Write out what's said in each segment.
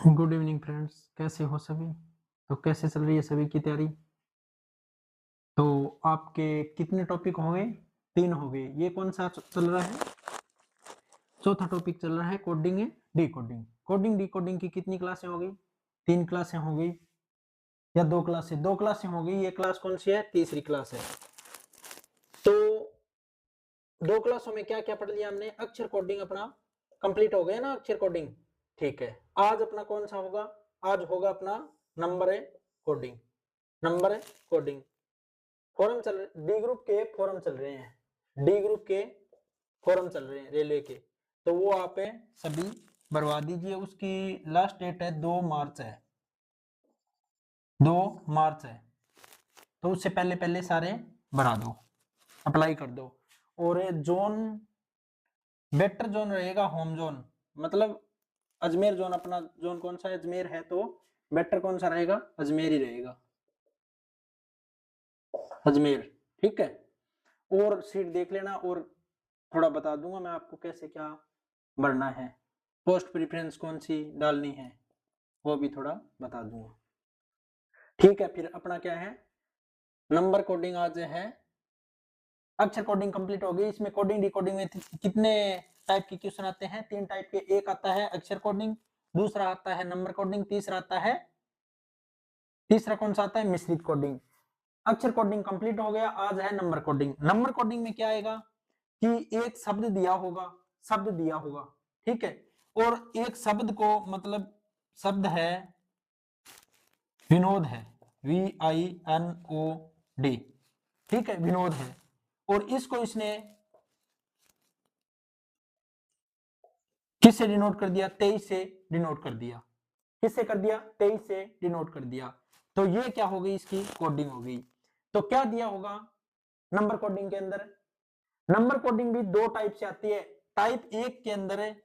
Good evening friends, कैसे हो सभी? तो कैसे चल रही है सभी की तैयारी? तो आपके कितने टॉपिक हो गए? 3 हो गए। ये कौन-सा चल रहा है? चौथा टॉपिक चल रहा है coding and decoding. Coding decoding की कितनी क्लासें हो गई? 3 क्लासें हो गई या 2 क्लासें? 2 क्लासें हो गई। ये क्लास कौन-सी है? तीसरी क्लास है। तो 2 क्लासों में क्या-क्या पढ़ लिया हमने? अक्षर कोडिंग अपना कंप्लीट हो गया ना अक्षर कोडिंग? ठीक है। आज अपना कौन-सा होगा? आज होगा अपना number coding. Number coding. Forum चल रहे, डी ग्रुप के फोरम चल रहे हैं। डी ग्रुप के फोरम चल रहे हैं रेलवे के। तो वो आप सभी भरवा दीजिए। उसकी लास्ट डेट है 2 मार्च है। 2 मार्च है। तो उससे पहले पहले सारे भरा दो, अप्लाई कर दो। और जोन, बेटर जोन रहेगा होम जोन, मतलब अजमेर जोन। अपना जोन कौन सा है? अजमेर है। तो बेटर कौन सा रहेगा? अजमेर ही रहेगा, अजमेर। ठीक है। और सीट देख लेना और थोड़ा बता दूंगा मैं आपको कैसे क्या भरना है। पोस्ट प्रेफरेंस कौन सी डालनी है वो भी थोड़ा बता दूंगा। ठीक है। फिर अपना क्या है? नंबर कोडिंग आज है। अक्षर कोडिंग कंप्लीट हो गई। इसमें कोडिंग डिकोडिंग में कितने टाइप के क्वेश्चन आते हैं? 3 टाइप के। एक आता है अक्षर कोडिंग, दूसरा आता है नंबर कोडिंग, तीसरा कौन सा आता है? मिश्रित कोडिंग। अक्षर कोडिंग कंप्लीट हो गया। आज है नंबर कोडिंग। नंबर कोडिंग में क्या आएगा कि एक शब्द दिया होगा, शब्द दिया होगा, ठीक है। और एक शब्द को, मतलब शब्द है विनोद है, VINOD, ठीक है, विनोद है। और इसको इसने किससे डिनोट कर दिया? 23 से डिनोट कर दिया। किससे कर दिया? 23 से डिनोट कर दिया। तो ये क्या हो गई? इसकी कोडिंग हो गई। तो क्या दिया होगा नंबर कोडिंग के अंदर? नंबर कोडिंग भी 2 टाइप से आती है। टाइप 1 के अंदर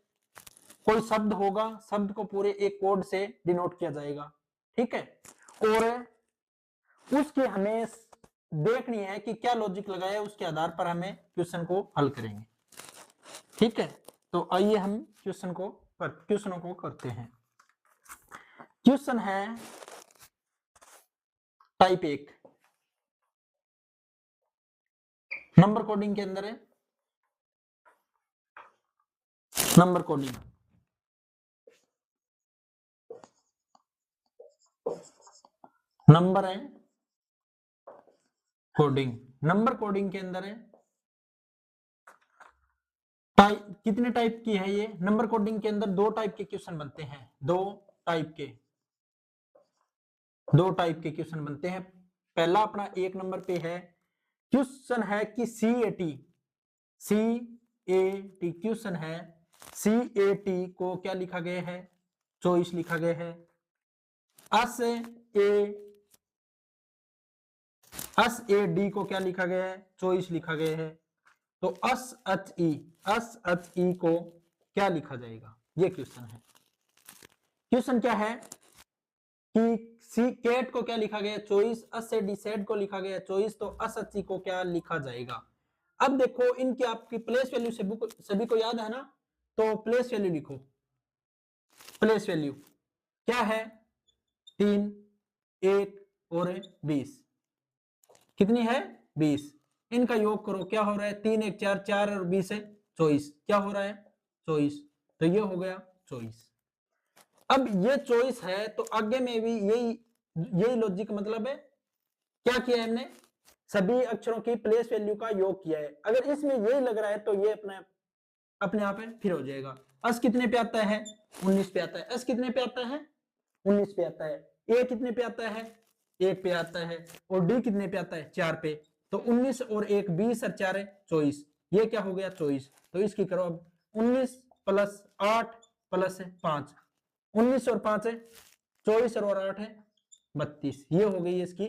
कोई शब्द होगा, शब्द को पूरे एक कोड से डिनोट किया जाएगा, ठीक है। और उसकी हमें देखनी है कि क्या लॉजिक लगाया, उसके आधार पर हमें क्वेश्चन को हल करेंगे, ठीक है। तो आइए हम क्वेश्चनों को करते हैं। क्वेश्चन है टाइप 1 नंबर कोडिंग के अंदर है। नंबर कोडिंग, नंबर है कोडिंग। नंबर कोडिंग के अंदर है टाइप, कितने टाइप की है ये? नंबर कोडिंग के अंदर 2 टाइप के क्वेश्चन बनते हैं। 2 टाइप के, 2 टाइप के क्वेश्चन बनते हैं। पहला अपना 1 नंबर पे है, क्वेश्चन है कि CAT क्वेश्चन है। CAT को क्या लिखा गया है? चॉइस लिखा गया है। SAD को क्या लिखा गया है? चॉइस लिखा गया है। तो SHE को क्या लिखा जाएगा? ये क्वेश्चन है। क्वेश्चन क्या है कि सी कैट को क्या लिखा गया? चॉइस। SAD को लिखा गया चॉइस। तो SHE को क्या लिखा जाएगा? अब देखो, इनकी आपकी प्लेस वैल्यू सभी को याद है ना? तो प्लेस वैल्यू लिखो। प्लेस वैल्यू क्या है? 3, 1 और 20। कितनी है? 20। इनका योग करो, क्या हो रहा है? 3 1 4, 4 और 20 है 24। क्या हो रहा है? 24। तो ये हो गया 24। अब ये चॉइस है तो आगे में भी यही यही लॉजिक, मतलब है क्या किया है हमने? सभी अक्षरों की प्लेस वैल्यू का योग किया है। अगर इसमें यही लग रहा है तो ये अपने अपने आप फिर हो जाएगा। एस कितने पे आता है? 19 पे आता है। एस कितने पे आता है? 19 पे आता है। ए कितने पे आता है? 1 पे आता है। और डी कितने पे आता है? 4 पे। तो 19 और 1 20 और 4 है 24। ये क्या हो गया? 24। तो इसकी करो अब 19 प्लस 8 प्लस 5, 19 और 5 है 24 और 8 है 32। ये हो गई इसकी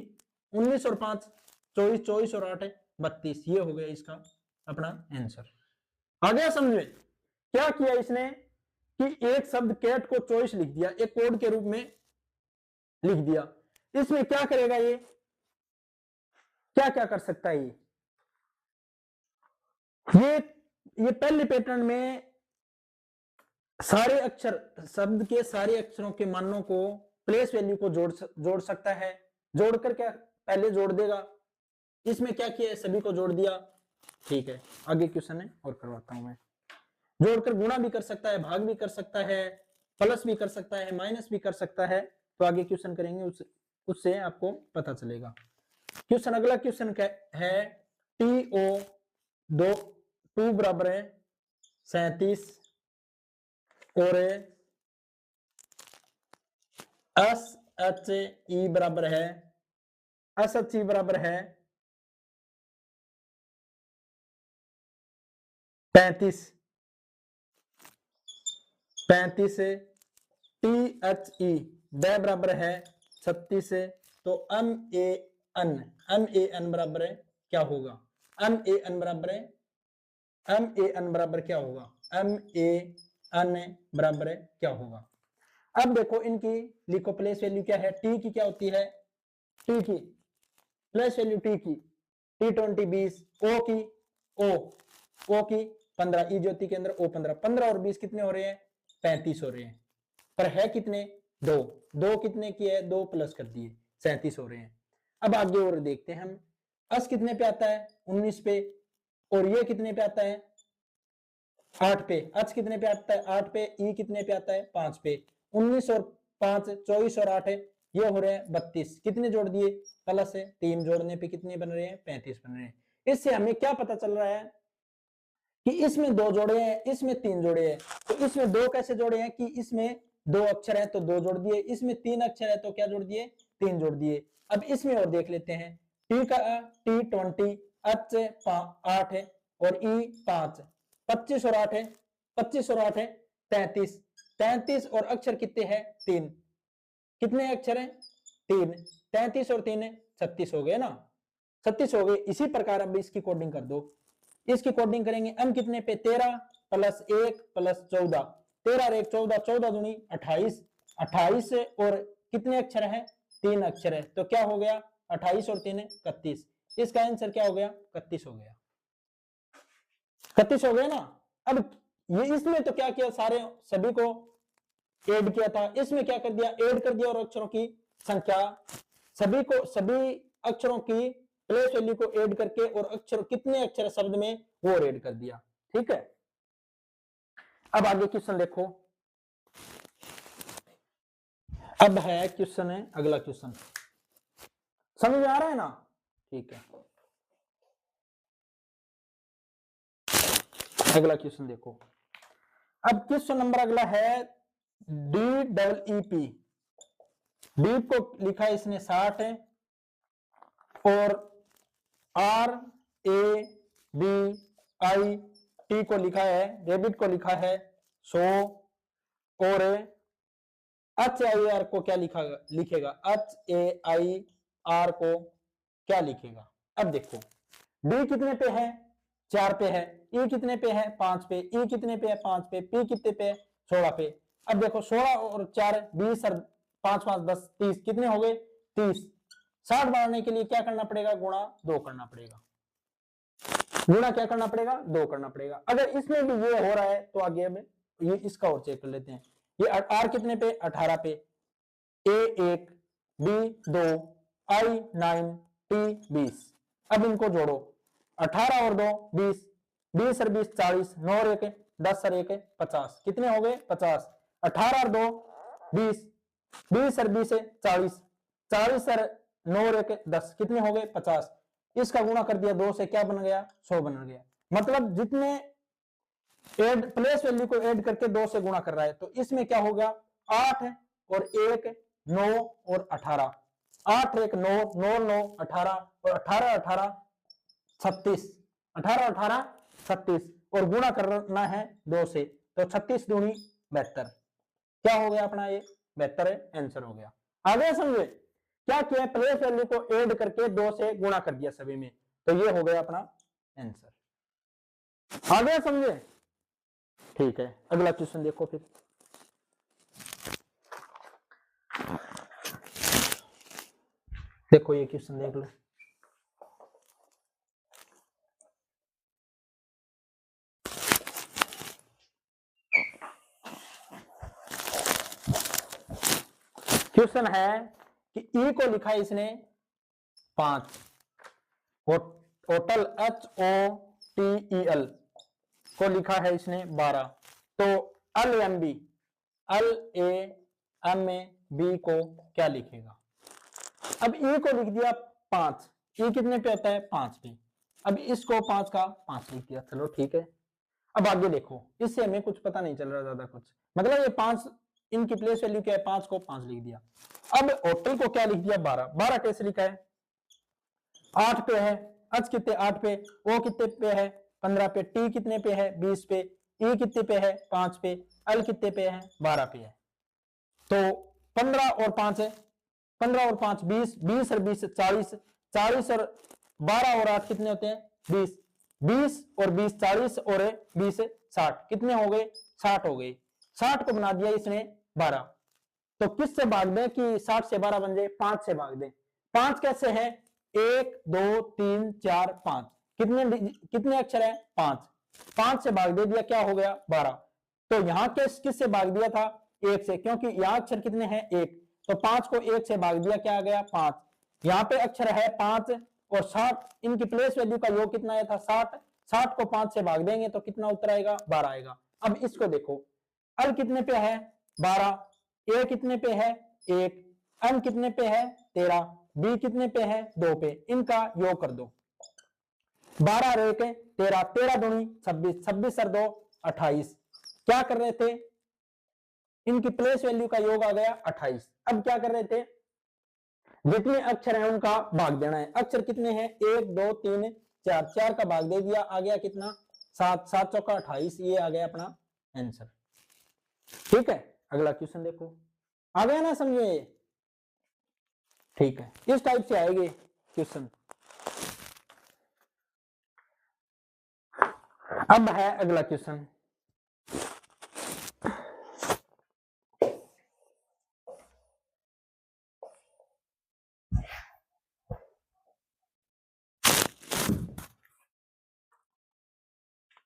19 और 5 24, 24 और 8 है 32। ये हो गया इसका अपना आंसर। आ गया समझ में? क्या किया इसने कि एक शब्द कैट को चॉइस लिख दिया, एक कोड के रूप में लिख दिया। इसमें क्या करेगा ये? क्या क्या कर सकता है ये पहले पैटर्न में सारे अक्षर, शब्द के सारे अक्षरों के मानों को प्लेस वैल्यू को जोड़ सकता है। जोड़कर क्या, पहले जोड़ देगा, इसमें क्या किया है, सभी को जोड़ दिया। ठीक है, आगे क्वेश्चन है और करवाता हूं मैं। जोड़कर गुणा भी कर सकता है, भाग भी कर सकता है, प्लस भी कर सकता है, माइनस भी कर सकता है। तो आगे क्वेश्चन करेंगे, उससे आपको पता चलेगा। क्वेश्चन, अगला क्वेश्चन है टीओ दो 2 बराबर है 37 और एस एच ई बराबर है, एस एच ई बराबर है 35 टी एच ई बराबर है 36। तो एम ए एन बराबर है क्या होगा, एम ए एन बराबर है, एम ए एन बराबर क्या होगा, एम ए एन बराबर क्या होगा। अब देखो इनकी लिखो, प्लेस वैल्यू क्या है, टी की क्या होती है, टी की प्लेस वैल्यू, टी की T20 20, ओ की ओ की 15, ई ज्योति के अंदर ओ 15 और 20 कितने हो रहे हैं, 35 हो रहे हैं। पर है कितने, दो कितने की है, 2 प्लस कर दिए 37 हो रहे हैं। अब आगे और देखते हैं हम, अस कितने पे आता है, 19 पे, और ये कितने पे आता है, 8 पे। अच कितने पे आता है, 8 पे। ई कितने पे आता है, 5 पे। 19 और 5 24 और 8 ये हो रहे हैं 32। कितने जोड़ दिए, प्लस है, 3 जोड़ने पे कितने बन रहे हैं, 35 बन रहे हैं। इससे हमें क्या पता चल रहा है कि इसमें 2 जोड़े हैं, इसमें 3 जोड़े हैं। तो इसमें 2 कैसे जोड़े हैं कि इसमें 2 अक्षर है तो 2 जोड़ दिए, इसमें 3 अक्षर है तो क्या जोड़ दिए, 3 जोड़ दिए। अब इसमें और देख लेते हैं, टी का T20 एच 8 है और ई 5, 25 और 8 है, 25 और 8 है 33, 33 और अक्षर कितने हैं, 3। कितने अक्षर हैं, 3। 33 और 3 36 हो गए ना, 36 हो गए। इसी प्रकार अब इसकी कोडिंग कर दो, इसकी कोडिंग करेंगे। m कितने पे, 13 प्लस 1 प्लस 14, 13 और 1 14, 14 दूनी 28, 28 और कितने अक्षर है, 3 अक्षर है। तो क्या हो गया, 28 और 3 31। इसका आंसर क्या हो गया, 31 हो गया, 31 हो गया ना। अब ये इसमें तो क्या किया, सारे सभी को ऐड किया था, इसमें क्या कर दिया, ऐड कर दिया और अक्षरों की संख्या, सभी को, सभी अक्षरों की प्लेस वैल्यू को ऐड करके और अक्षर कितने अक्षर शब्द में वो ऐड कर दिया। ठीक है, अब आगे क्वेश्चन देखो। अब है क्वेश्चन, है अगला क्वेश्चन, समझ में आ रहा है ना, ठीक है। अगला क्वेश्चन देखो, अब क्वेश्चन नंबर अगला है DEEP। डीप को लिखा है इसने 60 है और RABI को लिखा है, रेबिट को लिखा है 100 और HAIR को क्या लिखेगा, HAIR को क्या लिखेगा। अब देखो, डी कितने पे है, 4 पे है, ई कितने पे है, 5 पे, ई कितने पे है, 5 पे, पी कितने पे है, 16 पे। अब देखो 16 और 4 20 और 5 5 10 30 कितने हो गए, 30। 60 बढ़ाने के लिए क्या करना पड़ेगा, गुणा 2 करना पड़ेगा, गुणा क्या करना पड़ेगा, 2 करना पड़ेगा। अगर इसमें भी ये हो रहा है तो आगे अब ये इसका और चेक कर लेते हैं। ये आर कितने पे, 18 पे, ए 1 बी 2 आई 9 टी 20। अब इनको जोड़ो, 18 और 2 20, 20 और 20 40, 9 और 1 10 और 1 50, कितने हो गए 50। 18 और 2 20, 20 और 20 40, 40 और 9 और 1 10, कितने हो गए 50। इसका गुणा कर दिया 2 से, क्या बन गया, 100 बन गया। मतलब जितने ऐड प्लेस वैल्यू को ऐड करके 2 से गुणा कर रहा है, तो इसमें क्या होगा, 8 और 1 9 और 18, 8 1 9 9 9 18 और 18 18 36, 18 18 36 और गुणा करना है 2 से, तो 36 दूनी 72। क्या हो गया अपना, ये 72 आंसर हो गया। आगे समझे, क्या किया, प्लेस वैल्यू को ऐड करके 2 से गुणा कर दिया सभी में, तो ये हो गया अपना आंसर। आगे समझे, ठीक है। अगला क्वेश्चन देखो फिर, देखो ये क्वेश्चन देख लो। क्वेश्चन है कि ई को लिखा है इसने 5, होटल HOTEL को लिखा है इसने 12, तो LAMB को क्या लिखेगा? अब ई को लिख दिया 5, ई कितने पे होता है 5 पे, अब इसको 5 का 5 लिख दिया, चलो ठीक है। अब आगे देखो, इससे हमें कुछ पता नहीं चल रहा ज्यादा कुछ, मतलब ये 5 इनकी प्लेस वैल्यू क्या है, 5 को 5 लिख दिया। अब होटल को क्या लिख दिया 12, 12 कैसे लिखा है, 8 पे है, एच कितने 8 पे, ओ कितने पे है 15 पे, टी कितने पे है 20 पे, ई कितने पे है 5 पे, एल कितने पे है 12 पे है। तो 15 और 5 है, 15 और 5 20, 20 और 20 40, 40 और 12 और 8 कितने होते हैं 20, 20 और 20 40 और 20 60, कितने हो गए 60 हो गए। 60 को बना दिया इसने 12, तो किससे भाग दें कि 60 से 12 बन जाए, 5 से भाग दें। 5 कैसे है, 1 2 3 4 5, कितने अक्षर है 5, 5 से भाग दे दिया, क्या हो गया 12। तो यहाँ किससे भाग दिया था 1 से, क्योंकि यहाँ अक्षर कितने हैं 1, तो 5 को 1 से भाग दिया, क्या आ गया 5। यहाँ पे अक्षर है 5 और 60, इनकी प्लेस वैल्यू का योग कितना आया था 60, 60 को 5 से भाग देंगे तो कितना उत्तर आएगा 12 आएगा। अब इसको देखो, अल कितने पे है 12, ए कितने पे है 1, एम कितने पे है 13, बी कितने पे है 2 पे, इनका योग कर दो, 12 और 1 13, 13 दूनी 26, 26 और 2 28। क्या कर रहे थे, इनकी प्लेस वैल्यू का योग आ गया 28। अब क्या कर रहे थे, जितने अक्षर हैं उनका भाग देना है। अक्षर कितने हैं 1 2 3 4, 4 का भाग दे दिया, आ गया कितना 7, 7 चौका 28, ये आ गया अपना आंसर। ठीक है, अगला क्वेश्चन देखो, आ गया ना समझो ये, ठीक है, इस टाइप से आएंगे क्वेश्चन। अब है अगला क्वेश्चन,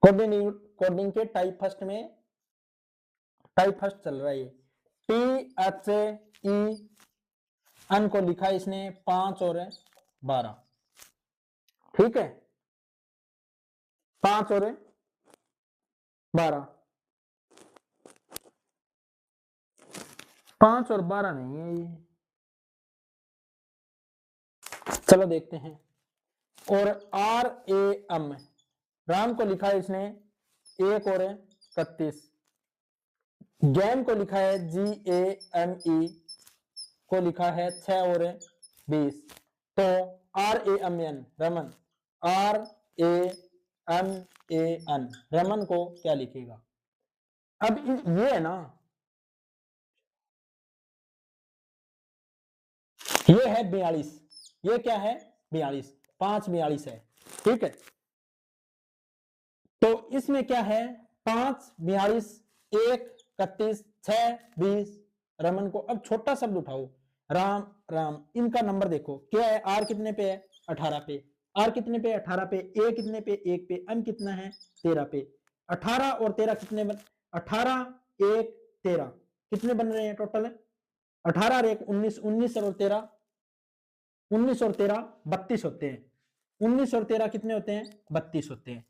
कोडिंग के टाइप फर्स्ट में, टाइप फर्स्ट चल रहा है, THE अन को लिखा इसने 5 और 12, ठीक है 5 और 12, 5 और 12 नहीं है ये, चलो देखते हैं। और RAM राम को लिखा है इसने 1 और 31, गैम को लिखा है GAME को लिखा है 6 और 20, तो RAMN रमन, RAMAN रमन को क्या लिखेगा। अब ये है ना, ये है 42, ये क्या है 42, 5 42 है, ठीक है। तो इसमें क्या है 5 42 1 31 6 20, रमन को, अब छोटा शब्द उठाओ, राम राम, इनका नंबर देखो क्या है, आर कितने पे है 18 पे, आर कितने पे 18 पे, ए कितने पे 1 पे, एम कितना है 13 पे, 18 और 13 कितने बन, 18 1 13 कितने बन रहे हैं टोटल, 18 और 1 19, 19 और 13 19 और 13 32 होते हैं, 19 और 13 कितने होते हैं 32 होते हैं,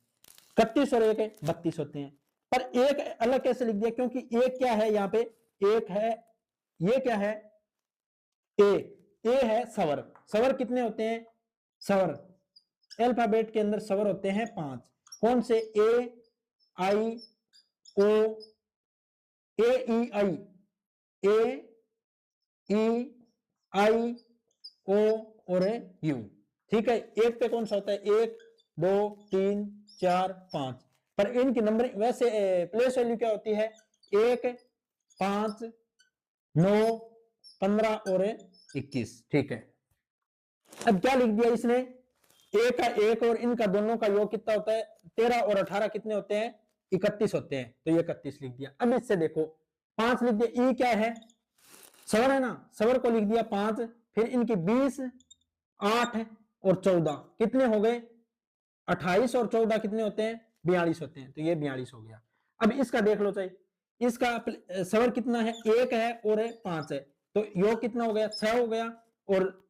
31 और 1 32 होते हैं। पर एक अलग कैसे लिख दिया, क्योंकि एक क्या है यहाँ पे, एक है, ये क्या है ए है स्वर, स्वर कितने होते हैं, स्वर अल्फाबेट के अंदर स्वर होते हैं 5, कौन से, ए आई ओ, ए ई आई, ए ई आई ओ और यू, ठीक है। एक पे कौन सा होता है 1 2 3 4 5, पर इनकी नंबर वैसे प्लेस वैल्यू क्या होती है 1 5 9 15 और 21, ठीक है। अब क्या लिख दिया इसने, ए का 1 और इनका दोनों का योग कितना होता है 13 और 18 कितने होते हैं 31 होते हैं, तो ये 31 लिख दिया। अब इससे देखो 5 लिख दिया, ई क्या है स्वर है ना, स्वर को लिख दिया 5, फिर इनकी 20 8 और 14 कितने हो गए 28 और 14 कितने होते हैं 42 होते हैं, तो ये 42 हो गया। अब इसका देख लो चाहिए, इसका स्वर कितना है 1 है और 5 है, तो योग कितना हो गया 6 हो गया, और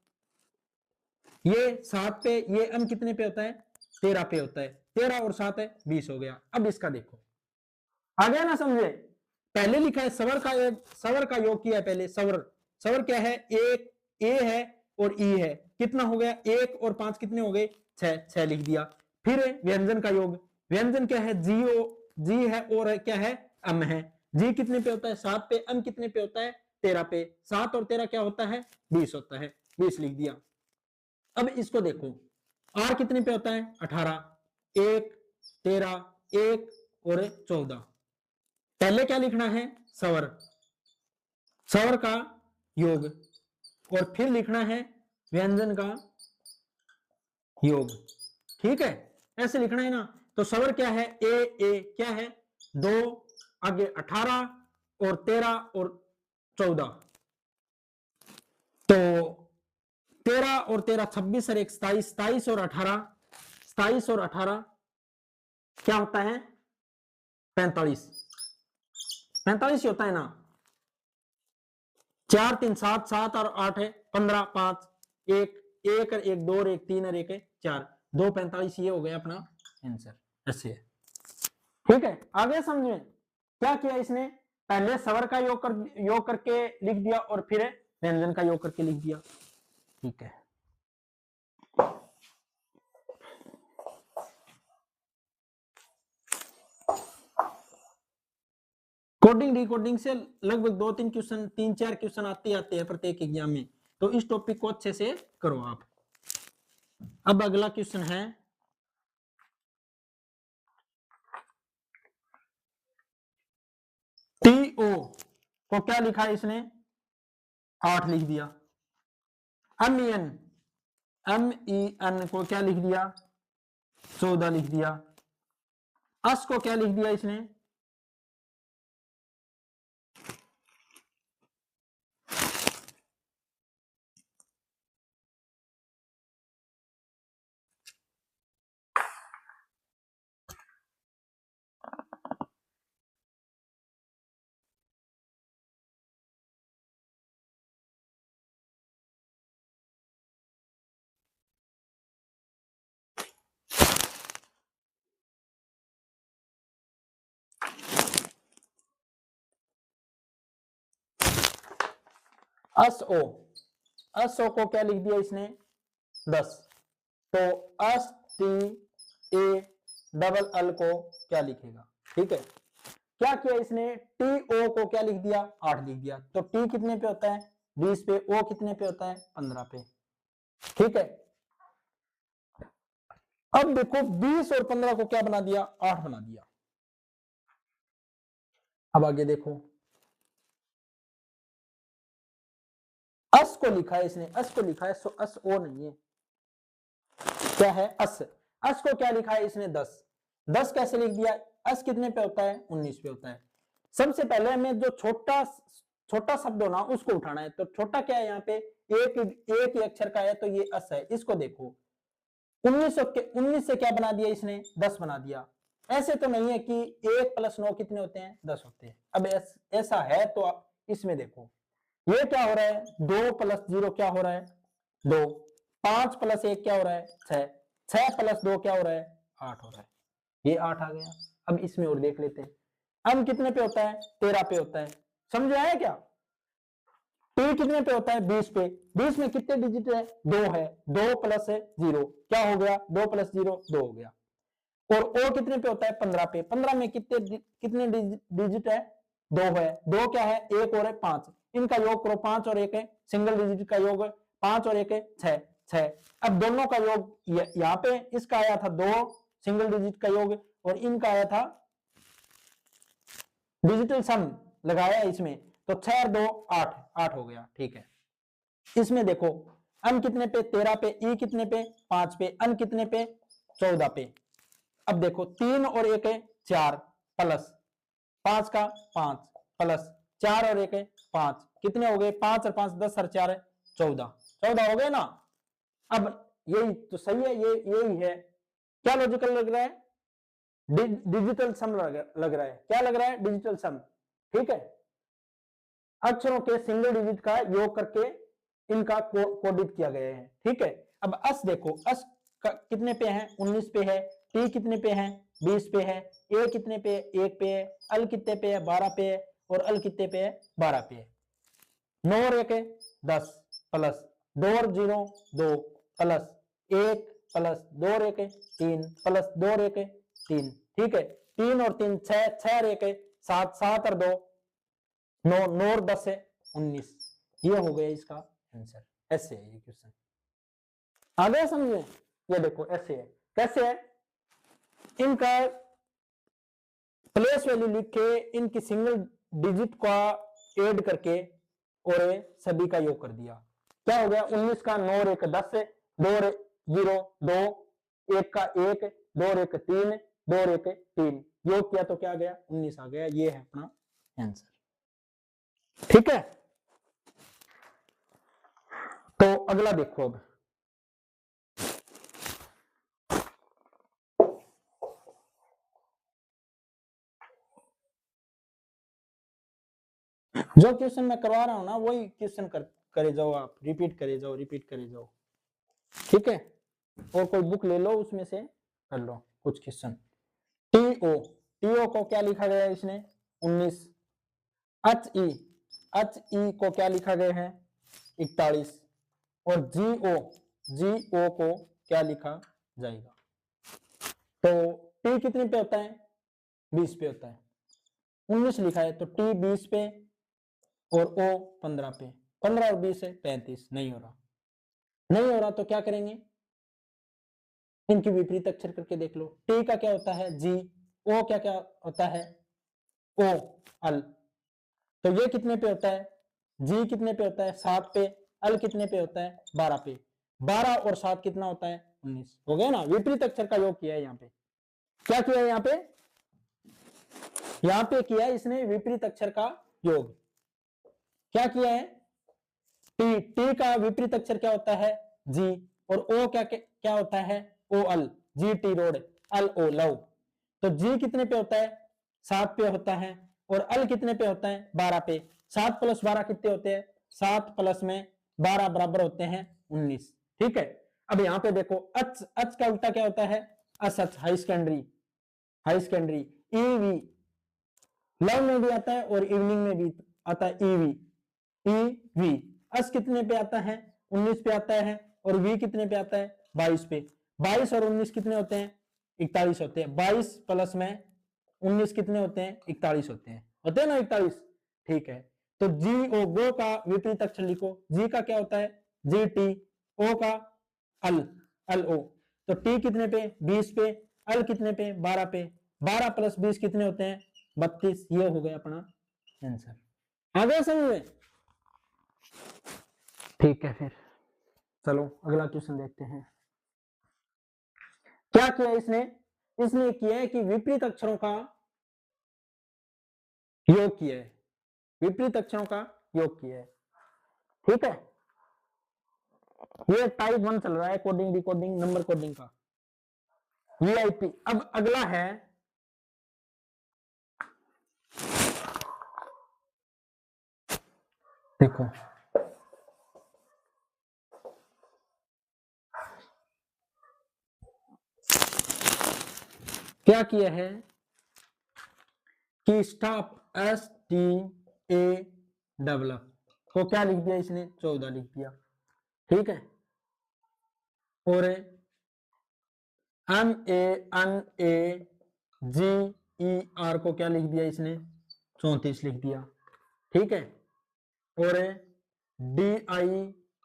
ये 7 पे, ये m कितने पे होता है 13 पे होता है, 13 और 7 है 20 हो गया। अब इसका देखो, आ गया ना समझे। पहले लिखा है सवर का, सवर का योग किया है पहले, सवर, सवर क्या है, एक ए है और ई है, कितना हो गया 1 और 5 कितने हो गए 6, 6 लिख दिया। फिर व्यंजन का योग, व्यंजन क्या है जी, जी है और क्या है अम है, जी कितने पे होता है 7 पे, अम कितने पे होता है 13 पे, 7 और 13 क्या होता है 20 होता है, 20 लिख दिया। अब इसको देखो, आर कितने पे होता है 18, 1 13 1 और 14। पहले क्या लिखना है सवर, सवर का योग, और फिर लिखना है व्यंजन का योग, ठीक है, ऐसे लिखना है ना। तो सवर क्या है ए क्या है 2, आगे 18 और 13 और 14, तो 13 और 13 26 और 1 27, 27 और 18, 27 और 18 क्या होता है 45, 45 ही होता है ना, 4 3 7, 7 और 8 है 15, 5 1 1 और 1 2 और 1 3 और 1 4, 2 45, ये हो गया अपना आंसर, ऐसे है, ठीक है। आगे समझे क्या किया इसने, पहले सवर का योग करके लिख दिया और फिर व्यंजन का योग करके लिख दिया, ठीक है। कोडिंग डिकोडिंग से लगभग 2-3 क्वेश्चन, 3-4 क्वेश्चन आते हैं प्रत्येक एग्जाम में, तो इस टॉपिक को अच्छे से करो आप। अब अगला क्वेश्चन है टीओ को क्या लिखा है इसने 8 लिख दिया, एमईएन, एमईएन को क्या लिख दिया 14 लिख दिया, अस को क्या लिख दिया इसने अस ओ, अस ओ को क्या लिख दिया इसने 10, तो अस टी ए डबल एल को क्या लिखेगा, ठीक है। क्या किया इसने टी ओ को क्या लिख दिया 8 लिख दिया, तो टी कितने पे होता है 20 पे, ओ कितने पे होता है 15 पे, ठीक है। अब देखो 20 और 15 को क्या बना दिया 8 बना दिया। अब आगे देखो, अस को लिखा है इसने, अस को लिखा है, सो अस ओ नहीं है, क्या है अस, अस को क्या लिखा है इसने 10, 10 कैसे लिख दिया, अस कितने पे होता है 19 पे होता है। सबसे पहले हमें जो छोटा छोटा शब्द हो ना उसको उठाना है, तो छोटा क्या है यहाँ पे एक एक ही अक्षर का है, तो ये अस है। इसको देखो 19 से क्या बना दिया इसने 10 बना दिया। ऐसे तो नहीं है कि 1 + 9 कितने होते हैं 10 होते हैं। अब ऐसा है तो इसमें देखो ये क्या हो रहा है 2 + 0 क्या हो रहा है 2, 5 + 1 क्या हो रहा है 6, 6 + 2 क्या हो रहा है 8 हो रहा है, ये 8 आ गया। अब इसमें और देख लेते हैं, अब कितने पे होता है 13 पे होता है, समझ आया क्या। टी कितने पे होता है 20 पे, 20 में कितने डिजिट है 2 है, 2 + 0 क्या हो गया 2 + 0 2 हो गया। और ओ कितने पे होता है 15 पे, 15 में कितने डिजिट है 2 है, 2 क्या है 1 और 5, इनका योग करो 5 और 1 है सिंगल डिजिट का योग, 5 और 1 है 6, 6। अब दोनों का योग यहाँ पे इसका आया था 2 सिंगल डिजिट का योग और इनका आया था डिजिटल सम लगाया इसमें, तो 6 और 2 8, 8 हो गया, ठीक है। इसमें देखो अन कितने पे 13 पे, ई कितने पे 5 पे, अन कितने पे 14 पे। अब देखो 3 और 1 है 4 प्लस 5 का 5 प्लस 4 और 1 है 5, कितने हो गए 5 और 5 10 और 4 है 14, 14 हो गए ना। अब यही तो सही है, ये यही है, क्या लॉजिकल लग रहा है डिजिटल सम लग रहा है, क्या लग रहा है डिजिटल सम, ठीक है। अक्षरों के सिंगल डिजिट का योग करके इनका कोडित किया गया है। ठीक है, अब अस देखो, अस कितने पे है, 19 पे है, टी कितने पे है, 20 पे है, ए कितने पे, 1 पे है, अल कितने पे है, 12 पे है, और अल कितने पे है, 12 पे है। 9 और 1 है 10 प्लस 2 और 0 2 प्लस 1 प्लस 2 और 1 है 3 प्लस 2 और 1 है 3। ठीक है, 3 और 3 6, 6 और 1 है 7, 7 और 2 9, 9 और 10 है 19। ये हो गया इसका आंसर। ऐसे है ये क्वेश्चन, आ गया समझ में? ये देखो ऐसे है, कैसे है, इनका प्लेस वैल्यू लिख के इनकी सिंगल डिजिट का ऐड करके और सभी का योग कर दिया। क्या हो गया, 19 का 9 और 1 10 है, 2 और 0 2, 1 का 1, 2 और 1 3, 2 और 1 3, योग किया तो क्या आ गया, 19 आ गया। ये है अपना आंसर। ठीक है, तो अगला देखो अब, जो क्वेश्चन मैं करवा रहा हूं ना वही क्वेश्चन करे जाओ, आप रिपीट करे जाओ, रिपीट करे जाओ। ठीक है, और कोई बुक ले लो उसमें से कर लो कुछ क्वेश्चन। टीओ, टीओ को क्या लिखा गया है इसने 19। एच ई, एच ई को क्या लिखा गया है 41। और जीओ, जीओ को क्या लिखा जाएगा, तो टी कितने पे होता है 20 पे होता है, 19 लिखा है तो टी 20 पे और ओ 15 पे, 15 और 20 है 35। नहीं हो रहा, नहीं हो रहा तो क्या करेंगे, इनकी विपरीत अक्षर करके देख लो। टी का क्या होता है जी, ओ क्या क्या होता है ओ अल, तो ये कितने पे होता है, जी कितने पे होता है 7 पे, अल कितने पे होता है 12 पे, 12 और 7 कितना होता है 19। हो गया ना, विपरीत अक्षर का योग किया है यहाँ पे। क्या किया है यहाँ पे किया है इसने विपरीत अक्षर का योग। क्या किया है, टी, टी का विपरीत अक्षर क्या होता है जी, और ओ क्या क्या होता है ओ अल, जी टी रोड, अल ओ लव, तो जी कितने पे होता है 7 पे होता है, और अल कितने पे होता है 12 पे। 7 प्लस 12 कितने होते हैं, 7 प्लस में 12 बराबर होते हैं 19। ठीक है, अब यहाँ पे देखो अच, अच का उल्टा क्या होता है असच, high secondary, high secondary. EV, love में भी आता है और इवनिंग में भी आता है ईवी, ईवी। अस कितने पे आता है 19 पे आता है, और वी कितने पे आता है 22 पे। 22 और 19 कितने होते हैं 41 होते हैं, 22 प्लस में 19 कितने होते हैं 41 होते हैं ना 41। ठीक है, तो जी ओ गो का विपरीत अक्षर लिखो, जी का क्या होता है जी टी, ओ का अल, अल ओ, तो टी कितने पे 20 पे, अल कितने पे 12 पे, 12 प्लस 20 कितने होते हैं 32। ये हो गया अपना आंसर। आ गया समझ में? ठीक है, फिर चलो अगला क्वेश्चन देखते हैं। क्या किया इसने, इसने किया है कि विपरीत अक्षरों का योग किया है, विपरीत अक्षरों का योग किया है। ठीक है, ये टाइप 1 चल रहा है, कोडिंग डिकोडिंग नंबर कोडिंग का वीआईपी। अब अगला है देखो, क्या किया है कि stop S T A develop को क्या लिख दिया इसने 14 लिख दिया। ठीक है, और M A N A G E R को क्या लिख दिया इसने 34 लिख दिया। ठीक है, और D I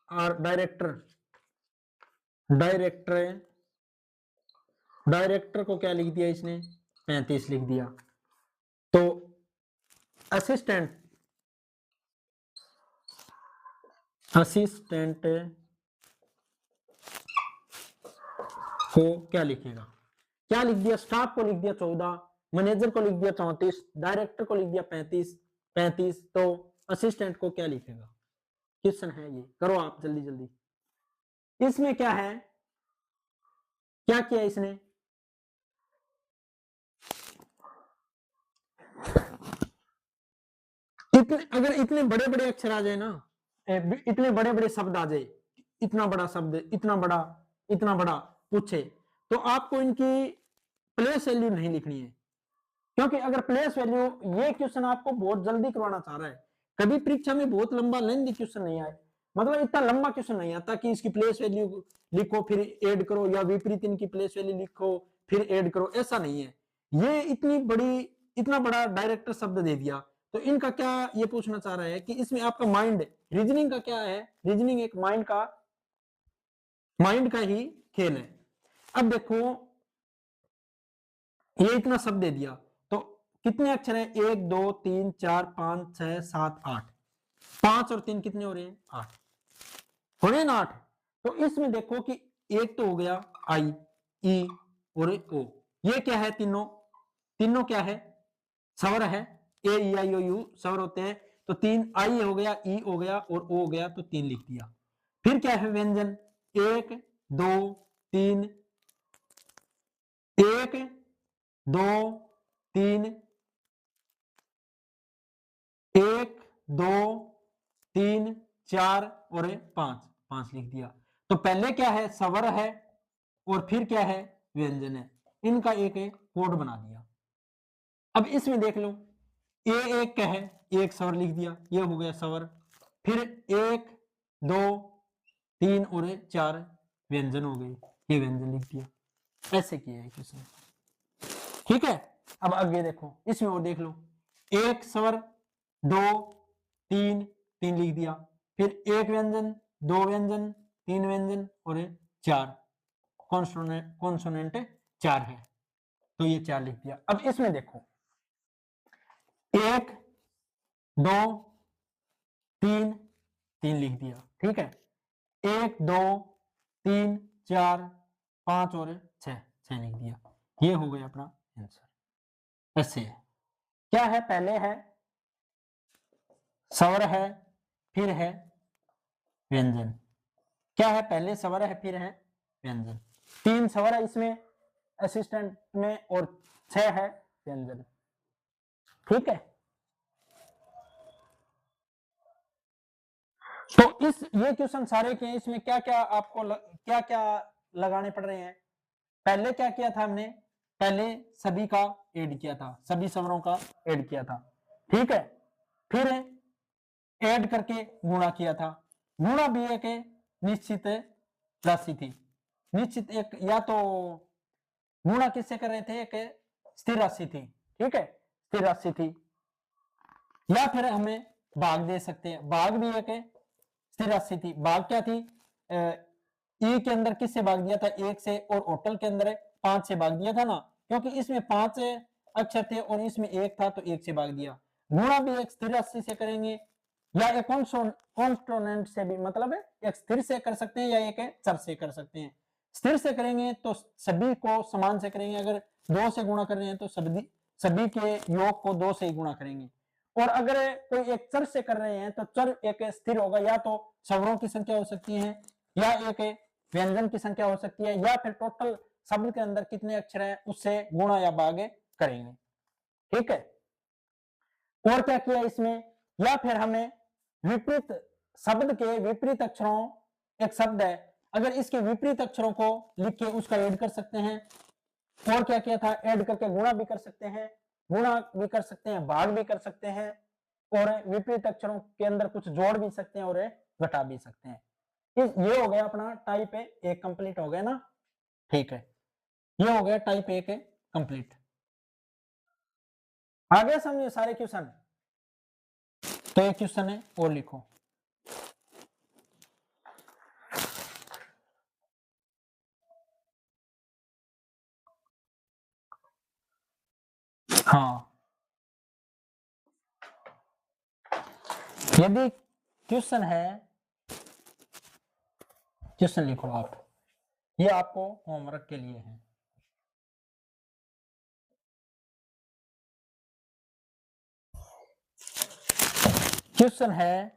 R director, director, director को क्या लिख दिया इसने 35 लिख दिया। तो असिस्टेंट, असिस्टेंट को क्या लिखेगा, क्या लिख दिया, स्टाफ को लिख दिया 14, मैनेजर को लिख दिया 34, डायरेक्टर को लिख दिया 35 35, तो असिस्टेंट को क्या लिखेगा। क्वेश्चन है ये, करो आप जल्दी जल्दी। इसमें क्या है, क्या किया इसने, अगर इतने बड़े बड़े अक्षर आ जाए ना, इतने बड़े बड़े शब्द आ जाए, इतना बड़ा शब्द, इतना बड़ा पूछे, तो आपको इनकी प्लेस वैल्यू नहीं लिखनी है, क्योंकि अगर प्लेस वैल्यू, ये क्वेश्चन आपको बहुत जल्दी करवाना चाह रहा है, कभी परीक्षा में बहुत लंबा लेंथी क्वेश्चन नहीं आए, मतलब इतना लंबा क्वेश्चन नहीं आता कि इसकी प्लेस वैल्यू लिखो फिर ऐड करो, या विपरीत इनकी प्लेस वैल्यू लिखो फिर ऐड करो, ऐसा नहीं है। ये इतना बड़ा डायरेक्टर शब्द दे दिया, तो इनका क्या ये पूछना चाह रहा है कि इसमें आपका माइंड, रीजनिंग का क्या है, रीजनिंग एक माइंड का ही खेल है। अब देखो ये इतना शब्द दे दिया, तो कितने अक्षर है, 1 2 3 4 5 6 7 8, 5 और 3 कितने हो रहे हैं, 8 हो रहे हैं ना, 8। तो इसमें देखो कि एक तो हो गया आई, ई और ओ, ये क्या है, तीनों क्या है, स्वर है, ए ई आई ओ यू स्वर होते हैं, तो 3 आई हो गया, ई हो गया और ओ हो गया, तो 3 लिख दिया। फिर क्या है व्यंजन, 1 2 3, 1 2 3, 1 2 3 4 और 5 लिख दिया। तो पहले क्या है, स्वर है, और फिर क्या है, व्यंजन है, इनका एक कोड बना दिया। अब इसमें देख लो, एक क्या है, एक स्वर लिख दिया, ये हो गया स्वर, फिर 1 2 3 और 4 व्यंजन हो गए, ये व्यंजन लिख दिया, ऐसे किया है क्वेश्चन, ठीक है। अब आगे देखो, इसमें और देख लो, एक स्वर 2 3 3 लिख दिया, फिर एक व्यंजन, 2 व्यंजन, 3 व्यंजन और 4 कॉन्सोनेंट 4 है, तो ये 4 लिख दिया। अब इसमें देखो, 1 2 3 3 लिख दिया, ठीक है, 1 2 3 4 5 और 6 लिख दिया, ये हो गया अपना आंसर। ऐसे है, क्या है, पहले है स्वर है, फिर है व्यंजन, क्या है, पहले स्वर है फिर है व्यंजन, 3 स्वर है इसमें असिस्टेंट में और 6 है व्यंजन, ठीक है। तो ये क्वेश्चन सारे के, इसमें क्या क्या आपको क्या क्या लगाने पड़ रहे हैं, पहले क्या किया था हमने, पहले सभी का ऐड किया था, सभी स्वरों का ऐड किया था, ठीक है, फिर ऐड करके गुणा किया था, गुणा भी एक निश्चित राशि थी, निश्चित एक, या तो गुणा किससे कर रहे थे, एक स्थिर राशि थी, ठीक है, स्थिर राशि थी, या फिर हमें भाग दे सकते हैं, भाग भी एक स्थिर राशि थी, भाग क्या थी, ई के अंदर किससे भाग दिया था, 1 से, और होटल के अंदर 5 से भाग दिया था ना, क्योंकि इसमें 5 अक्षर थे और इसमें 1 था, तो 1 से भाग दिया। गुणा भी एक स्थिर राशि से करेंगे, या एक कॉन्स्टोनेंट से भी, मतलब है एक स्थिर से कर सकते हैं, या एक चर से कर सकते हैं। स्थिर से करेंगे तो सभी को समान से करेंगे, अगर 2 से गुणा कर रहे हैं तो सभी के योग को 2 से ही गुणा करेंगे, और अगर कोई एक चर से कर रहे हैं तो चर एक स्थिर होगा, या तो स्वरों की संख्या हो सकती है, या एक व्यंजन की संख्या हो सकती है, या फिर टोटल शब्द के अंदर कितने अक्षर हैं उससे गुणा या भाग करेंगे, ठीक है। और क्या किया इसमें, या फिर हमें विपरीत शब्द के विपरीत अक्षरों, एक शब्द है, अगर इसके विपरीत अक्षरों को लिख के उसका ऐड कर सकते हैं, और क्या किया था, ऐड करके गुणा भी कर सकते हैं, गुणा भी कर सकते हैं, भाग भी कर सकते हैं, और विपरीत अक्षरों के अंदर कुछ जोड़ भी सकते हैं और घटा भी सकते हैं। ये हो गया अपना टाइप एक कंप्लीट हो गया ना, ठीक है, ये हो गया टाइप एक कंप्लीट। आगे समझिए सारे क्वेश्चन, तो एक क्वेश्चन है और लिखो, हाँ, यदि क्वेश्चन है, क्वेश्चन लिखो आप, ये आपको होमवर्क के लिए है। क्वेश्चन है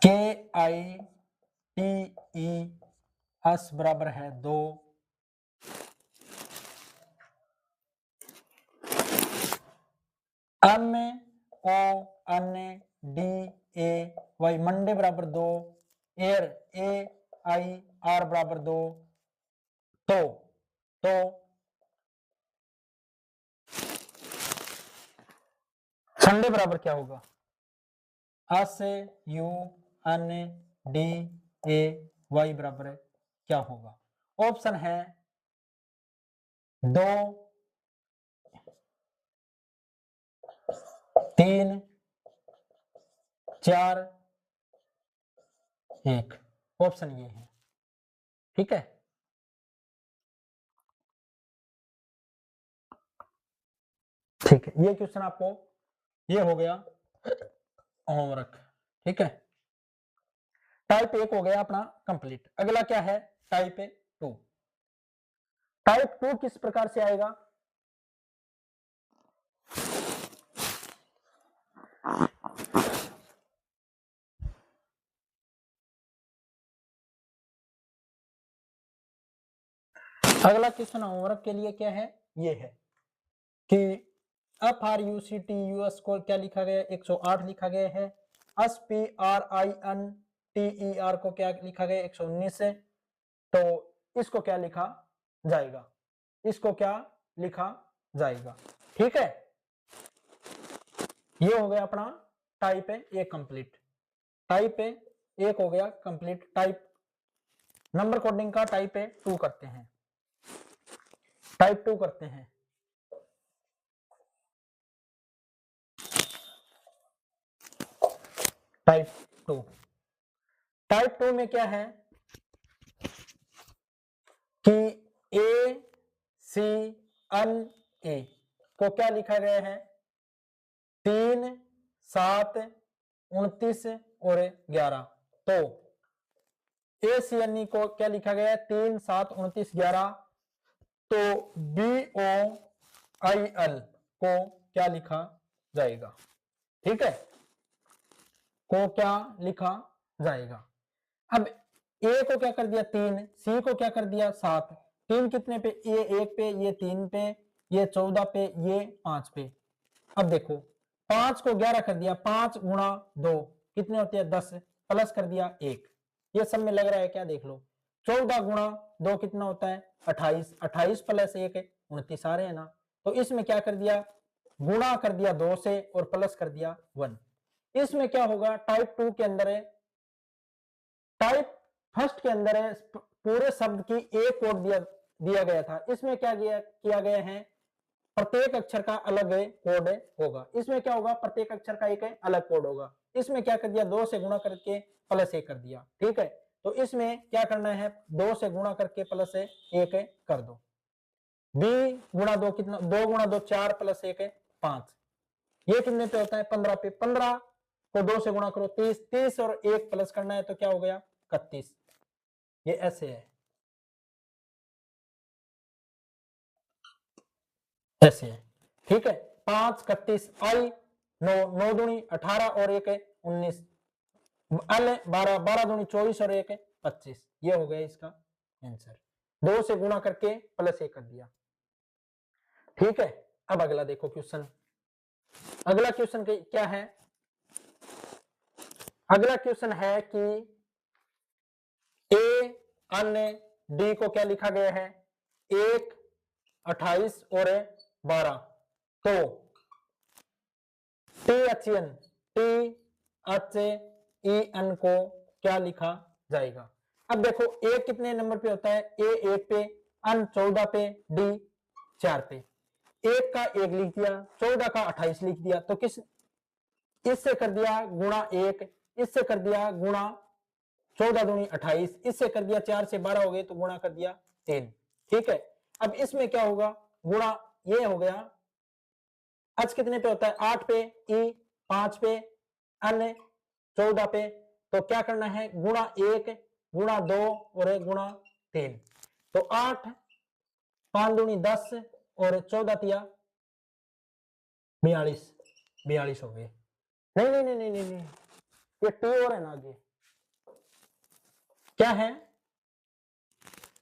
KITES बराबर है 2, M O N D A Y Monday बराबर 2, एयर A I R बराबर 2, तो संडे बराबर क्या होगा? S U N D A Y बराबर क्या होगा? ऑप्शन है 2, 3, 4, 1। ऑप्शन ये है, ठीक है। ठीक है, ये क्वेश्चन आपको, ये हो गया होमवर्क, ठीक है। टाइप 1 हो गया अपना कंप्लीट। अगला क्या है? टाइप 2। टाइप 2 किस प्रकार से आएगा? अगला क्वेश्चन होमवर्क के लिए क्या है? ये है कि FRUCTUS को क्या लिखा गया? 108 लिखा गया है। SPRINTER को क्या लिखा गया? 119 है। तो इसको क्या लिखा जाएगा? इसको क्या लिखा जाएगा? ठीक है, ये हो गया अपना टाइप है 1 कंप्लीट। टाइप है 1 हो गया कंप्लीट। टाइप नंबर कोडिंग का टाइप है 2 करते हैं। टाइप 2 करते हैं। टाइप 2। टाइप 2 में क्या है कि ACNA को क्या लिखा गया है? 3, 7, 29 और 11। तो ACNE को क्या लिखा गया है? 3, 7, 29, 11। तो BOIL को क्या लिखा जाएगा? ठीक है, को क्या लिखा जाएगा? अब ए को क्या कर दिया? 3, सी को क्या कर दिया? 7। 3 कितने पे? ये 1 पे, ये 3 पे, ये 14 पे, ये 5 पे। अब देखो 5 को 11 कर दिया, 5 गुणा 2 कितने होते हैं? 10, प्लस कर दिया 1। ये सब में लग रहा है क्या? देख लो 14 गुणा 2 कितना होता है? 28। 28 प्लस 1 29 आ रहे हैं ना। तो इसमें क्या कर दिया? गुणा कर दिया 2 से और प्लस कर दिया 1। इसमें क्या होगा? टाइप 2 के अंदर है, टाइप फर्स्ट के अंदर है पूरे शब्द की एक कोड दिया गया था। इसमें क्या किया गया है? प्रत्येक अक्षर का अलग कोड होगा। इसमें क्या होगा? प्रत्येक अक्षर का एक अलग कोड होगा। इसमें क्या कर दिया? 2 से गुणा करके प्लस 1 कर दिया। ठीक है, तो इसमें क्या करना है? 2 से गुणा करके प्लस 1 कर दो। b गुणा 2 कितना? 2 गुणा 2 4 प्लस 1 5। ये कितने पे होता है? 15 पे। 15 को 2 से गुणा करो 30। 30 और 1 प्लस करना है तो क्या हो गया? 31। ये ऐसे है, ऐसे है। ठीक है, 5 31 आई 9 9 दूनी 18 और 1 19 अल 12 12 दूनी 24 और 1 25। ये हो गया इसका आंसर। 2 से गुणा करके प्लस 1 कर दिया। ठीक है, अब अगला देखो क्वेश्चन। अगला क्वेश्चन क्या है? अगला क्वेश्चन है कि ए अन्य डी को क्या लिखा गया है? 1 28 और 12। तो THEN को क्या लिखा जाएगा? अब देखो ए कितने नंबर पे होता है? ए 1 पे, अन 14 पे, डी 4 पे। 1 का 1 लिख दिया, 14 का 28 लिख दिया। तो किस इससे कर दिया गुणा 1, इससे कर दिया गुणा 14 दूनी 28, इससे कर दिया 4 से 12 हो गए तो गुणा कर दिया 3। ठीक है, अब इसमें क्या होगा? गुणा ये हो गया। आज कितने पे होता है? 8 पे, ई 5 पे, अन्य 14 पे। तो क्या करना है? गुणा 1 गुणा 2 और गुणा 3। तो 8 5 दूनी 10 और 14 तिया 42। 42 हो गए। नहीं नहीं नहीं नहीं नहीं, नहीं। ये टी और है ना आगे, क्या है?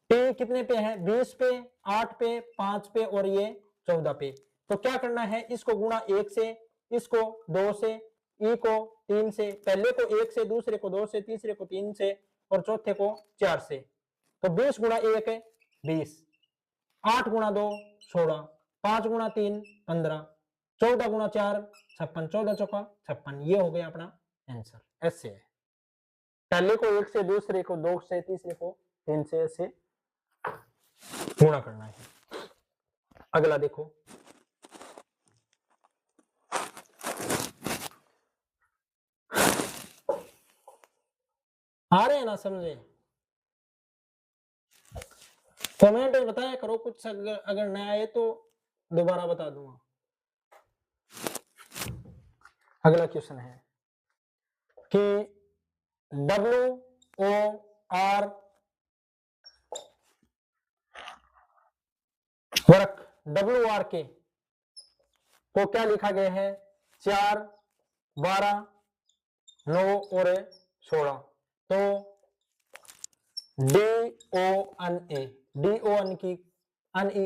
टी कितने पे है? 20 पे, 8 पे, 5 पे और ये 14 पे। तो क्या करना है? इसको गुणा 1 से इसको 2 से, ई को 3 से, पहले को 1 से, दूसरे को 2 से, तीसरे को 3 से और चौथे को 4 से। तो 20 गुणा 1 है 20, 8 गुणा 2 16, 5 गुणा 3 15, 14 गुणा 4 56, 14 चौका 56। ये हो गया अपना आंसर। ऐसे है, पहले को 1 से, दूसरे को 2 से, तीसरे को 3 से ऐसे गुणा करना है। अगला देखो, आ रहे हैं ना समझे? कमेंट में बताया करो कुछ, अगर नया आए तो दोबारा बता दूंगा। अगला क्वेश्चन है कि WOR वर्क WOR के को क्या लिखा गया है? 4 12 9 और 16। तो DON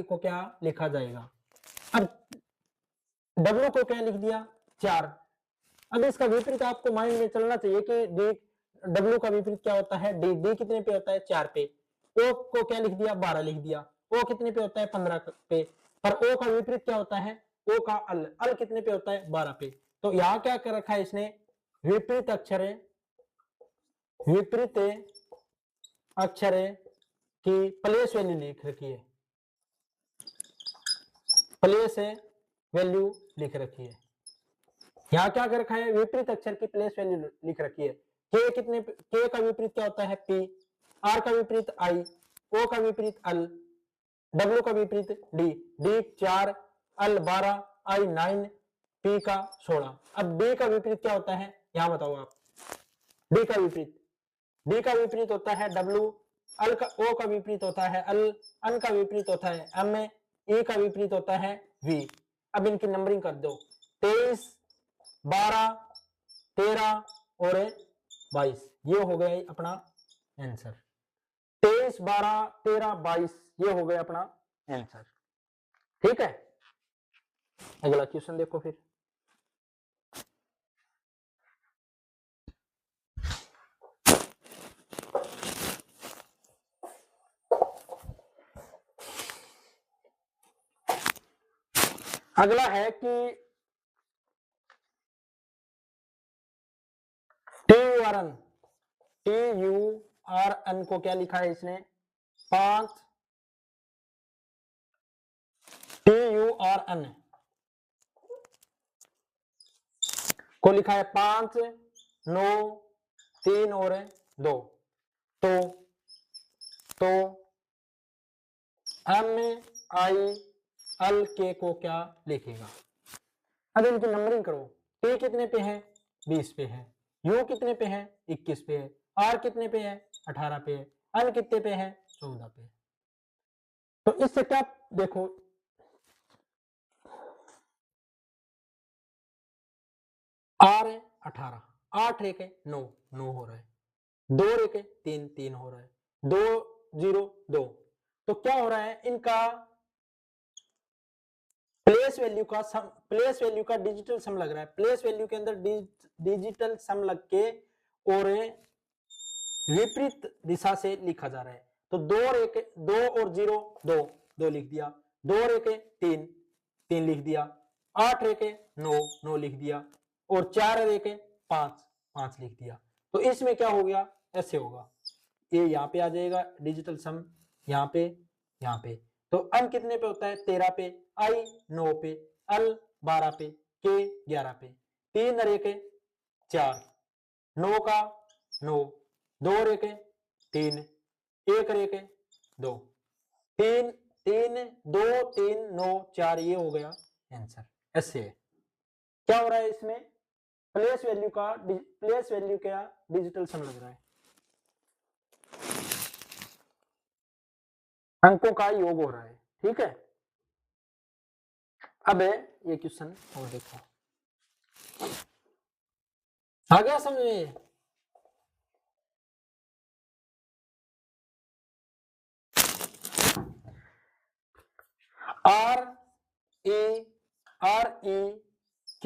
को क्या लिखा जाएगा? अब W को क्या लिख दिया? 4। अब इसका विपरीत आपको माइंड में चलना चाहिए कि W का विपरीत क्या होता है? D कितने पे होता है? 4 पे। O को क्या लिख दिया? 12 लिख दिया। O कितने पे होता है? 15 पे। पर O का विपरीत क्या होता है? O का अल कितने पे होता है? 12 पे। तो यहाँ क्या कर रखा है इसने? विपरीत अक्षर की प्लेस वैल्यू लिख रखी है, प्लेस वैल्यू लिख रखी है। यहाँ क्या कर रखा है? विपरीत अक्षर की प्लेस वैल्यू लिख रखी है। के का विपरीत क्या होता है? पी, आर का विपरीत आई, ओ का विपरीत अल, डब्ल्यू का विपरीत डी, डी 4, अल 12, आई 9, पी का 16। अब डी का विपरीत क्या होता है? यहाँ बताओ आप। डी का विपरीत होता है डब्ल्यू, अल का, ओ का विपरीत होता है अल, अन का विपरीत होता है एम, ई का विपरीत होता है वी। अब इनकी नंबरिंग कर दो, 23 12 13 और 22। ये हो गया अपना आंसर। 23 12 13 22 ये हो गया अपना आंसर। ठीक है, अगला क्वेश्चन देखो फिर। अगला है कि TURN को क्या लिखा है इसने? 5 TURN को लिखा है 5 9 3 और 2। तो MIL को क्या लिखेगा? अब इनकी नंबरिंग करो। T कितने पे है? 20 पे है। U कितने पे है? 21 पे है। R कितने पे है? 18 पे है। N कितने पे है? 14 पे। तो इससे क्या देखो, R है 18, 8 एक है 9 9 हो रहा है, 2 एक है 3 3 हो रहा है, 2 0 2। तो क्या हो रहा है? इनका प्लेस वैल्यू का डिजिटल सम लग रहा है। प्लेस वैल्यू के अंदर डिजिटल सम लग के और विपरीत दिशा से लिखा जा रहा है। तो 2 और 0 2 2 लिख दिया, 2 और 1 3 3 लिख दिया, 8 1 9 9 लिख दिया और 4 और 1 5 5 लिख दिया। तो इसमें क्या हो गया? ऐसे होगा, ये यहाँ पे आ जाएगा डिजिटल सम, यहाँ पे। तो अन कितने पे होता है? 13 पे, आई 9 पे, अल 12 पे, के 11 पे, 3 और 1 4, 9 का 9, 2 और 1 3, 1 और 1 2, 3 3 2 3 9 4। ये हो गया आंसर। ऐसे है। क्या हो रहा है इसमें? प्लेस वैल्यू का डिजिटल सम लग रहा है, अंकों का योग हो रहा है। ठीक है, अब ये क्वेश्चन और देखो, आ गया समझ में? R E Q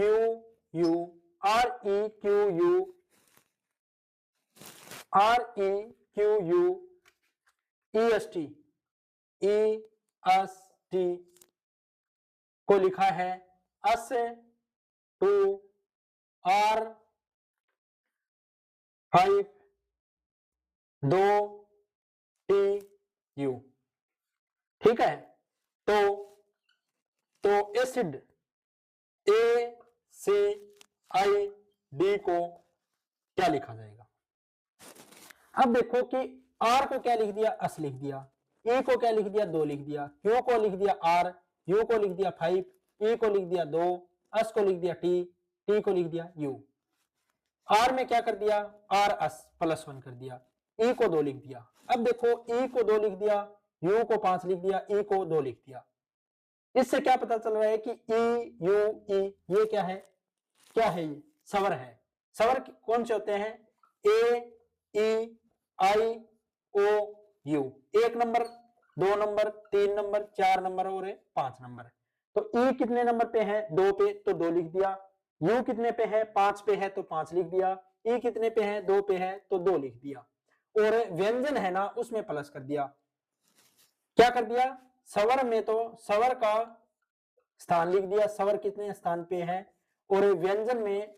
को लिखा है S टू R 5 2 TU, ठीक है। तो एसिड ACID को क्या लिखा जाएगा? अब देखो कि R को क्या लिख दिया, S लिख दिया, E को क्या लिख दिया, 2 लिख दिया, Q को लिख दिया R, U को लिख दिया 5, E को लिख दिया 2, S को लिख दिया T, T को लिख दिया U। R में क्या कर दिया, RS +1 कर दिया, E को 2 लिख दिया। अब देखो E को 2 लिख दिया, U को 5 लिख दिया, E को 2 लिख दिया। इससे क्या पता चल रहा है कि E U E ये क्या है, ये स्वर है। स्वर कौन से होते हैं, A E I O U, 1 number, 2 number, 3 number, 4 number और 5 नंबर। तो E कितने नंबर पे है, 2 पे, तो 2 लिख दिया। U कितने पे है, 5 पे है, तो 5 लिख दिया। E कितने पे है, 2 पे है, तो 2 लिख दिया। और व्यंजन है ना, उसमें प्लस कर दिया। क्या कर दिया, स्वर में तो स्वर का स्थान लिख दिया, स्वर कितने स्थान पे है, और व्यंजन में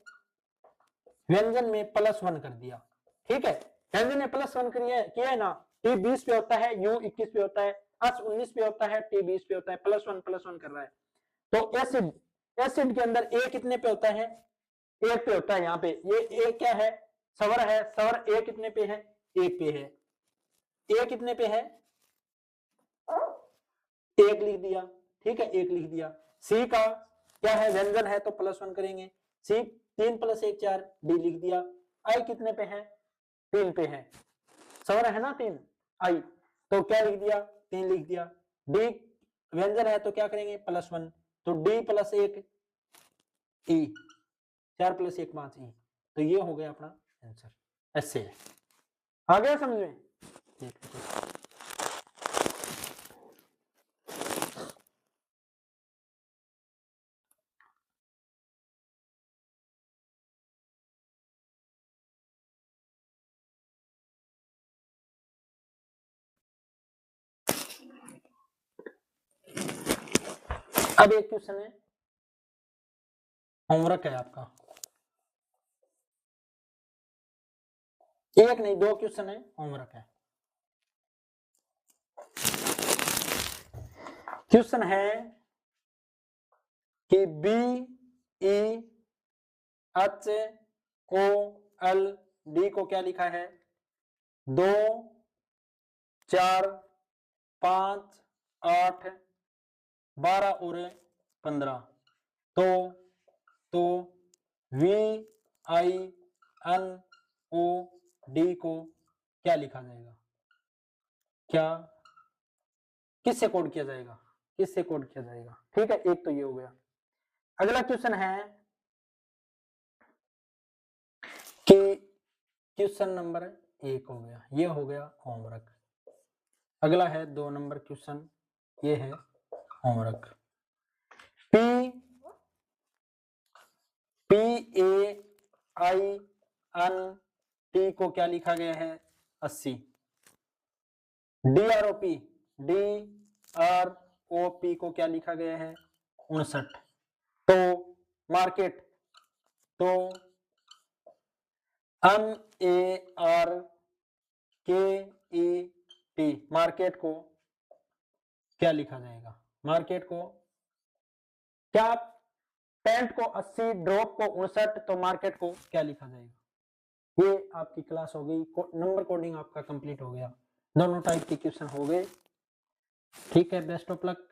+1 कर दिया, ठीक है। व्यंजन में +1 किया है ना, T 20 पे होता है, U 21 पे होता है, S 19 पे होता है, T 20 पे होता है, +1 कर रहा है। तो एसिड के अंदर A कितने पे होता है, 1 पे होता है। यहाँ पे ये A क्या है, स्वर है, स्वर A कितने पे है, 1 पे है। A कितने पे है, 1 लिख दिया, ठीक है, 1 लिख दिया। C का क्या है, व्यंजन है, तो +1 करेंगे। C 3 + 1 4, D लिख दिया। I कितने पे है, 3 पे है, स्वर है ना 3, I, तो क्या लिख दिया, 3 लिख दिया। D व्यंजन है, तो क्या करेंगे, +1, तो D + 1 E, 4 + 1 5 E, तो ये हो गया अपना आंसर। ऐसे आ गया समझ में, ठीक है। अब एक क्वेश्चन है, होमवर्क है आपका, एक नहीं 2 क्वेश्चन है, होमवर्क है। क्वेश्चन है कि BeHOLD को क्या लिखा है, 2 4 5 8 12 और 15, तो VINOD को क्या लिखा जाएगा, क्या किससे कोड किया जाएगा, ठीक है। एक तो ये हो गया। अगला क्वेश्चन है कि क्वेश्चन नंबर 1 हो गया, ये हो गया होमवर्क। अगला है 2 नंबर क्वेश्चन, ये है होमवर्क। PAINT को क्या लिखा गया है, 80। DROP को क्या लिखा गया है, 59। तो मार्केट, तो MARKET मार्केट को क्या लिखा जाएगा, मार्केट को क्या, पेंट को 80, ड्रॉप को 59, तो मार्केट को क्या लिखा जाएगा। ये आपकी क्लास हो गई, नंबर कोडिंग आपका कंप्लीट हो गया, दोनों टाइप के क्वेश्चन हो गए, ठीक है। Best of luck.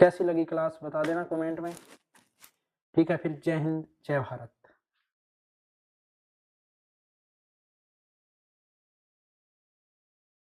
कैसी लगी क्लास बता देना कमेंट में, ठीक है। फिर जय हिंद जय भारत।